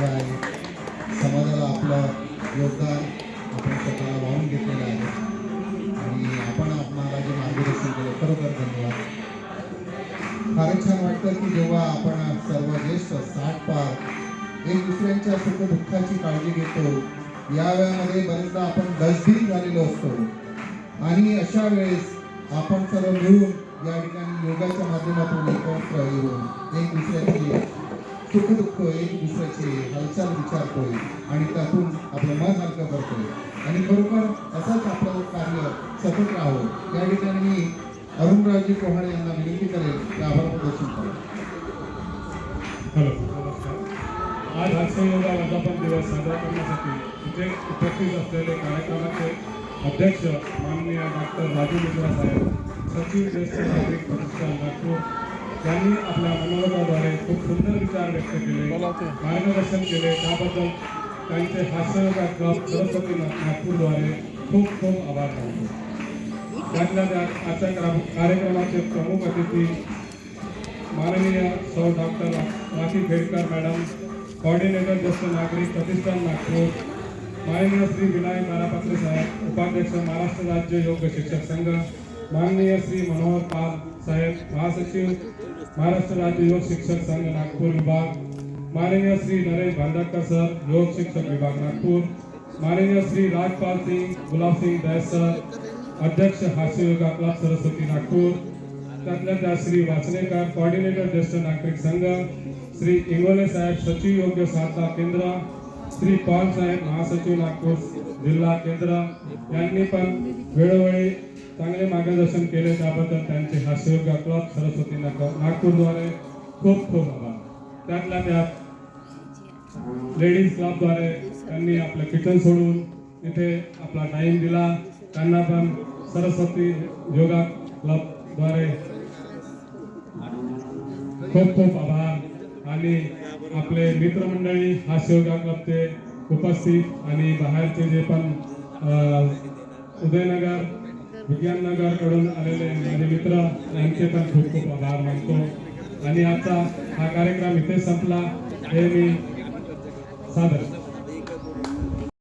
वर्ग आहे, समाजाला आपलं योगदान आपण स्वतःला वाहून घेतलेलं आहे आणि आपण आम्हाला जे मार्गदर्शन केलं खरोखर धन्यवाद. फारच छान वाटतं की जेव्हा आपण सर्व ज्येष्ठ 60 पार एक दुसऱ्यांच्या सुख दुःखाची काळजी घेतो. या वेळामध्ये बरेचदा आपण डस्टबिन झालेलो असतो आणि अशा वेळेस आपण सर्व मिळून या ठिकाणी योगाच्या माध्यमातून एकत्र येऊन एक दुसऱ्याची सुखदुःख एक दुसऱ्याची हालचाल विचारतोय आणि त्यातून आपलं मन हलकं करतोय आणि खरोखर असंच आपलं कार्य सतत राहावं. या ठिकाणी मी अरुणरावजी कोहाळे यांना विनंती करेल की आभार प्रदर्शन करा. हॅलो, नमस्कार. आज हास्य योगा वर्धापन दिवस साजरा करण्यासाठी इथे उपस्थित असलेले कार्यक्रमाचे अध्यक्ष माननीय डॉक्टर राजू मिश्रा साहेब, सचिव ज्येष्ठ नागरिक प्रतिष्ठान नागपूर यांनी आपल्या मनोगताद्वारे खूप सुंदर विचार व्यक्त केले, मार्गदर्शन केले. त्याबद्दल त्यांचे हास्य योगा क्लब सरस्वती नागपूरद्वारे खूप खूप आभार मानतो. त्यातल्या त्यात आजच्या कार्यक्रमाचे प्रमुख अतिथी माननीय सौ doctor rakhi Khedkar madam, coordinator ज्येष्ठ नागरिक प्रतिष्ठान नागपूर, माननीय श्री विनायक नारापात्रे साहेब, उपाध्यक्ष महाराष्ट्र राज्य योग शिक्षक संघ, माननीय श्री मनोहर पाल साहेब, महासचिव महाराष्ट्र राज्य योग शिक्षक संघ नागपूर विभाग, माननीय श्री नरेश भांडारकर सर, योग शिक्षक विभाग नागपूर, माननीय श्री राजपाल सिंह, गुलाब सिंह दैस सर, अध्यक्ष हास्य योगा क्लब सरस्वती नागपूर, त्यातल्या त्या श्री वाचनेकर, कोऑर्डिनेटर ज्येष्ठ नागरिक संघ, श्री इंगोले साहेब, सचिव योग साधना केंद्र, श्री पॉल साहेब, महासचिव नागपूर जिल्हा केंद्र यांनी पण वेळोवेळी चांगले मार्गदर्शन केले. त्याबद्दल त्यांचे हास्य योगा क्लब सरस्वती नागपूरद्वारे खूप खूप आभार. त्यातल्या त्यात लेडीज क्लबद्वारे त्यांनी आपलं किचन सोडून इथे आपला टाईम दिला. त्यांना पण सरस्वती योगा क्लबद्वारे खूप खूप आभार. आणि आपले मित्रमंडळी हास्य योगा क्लबचे उपस्थित आणि बाहेरचे जे पण उदयनगर विज्ञाननगर कडून आलेले माझे मित्र यांचे पण खूप खूप आभार मानतो. आणि आजचा हा कार्यक्रम इथे संपला हे मी सादर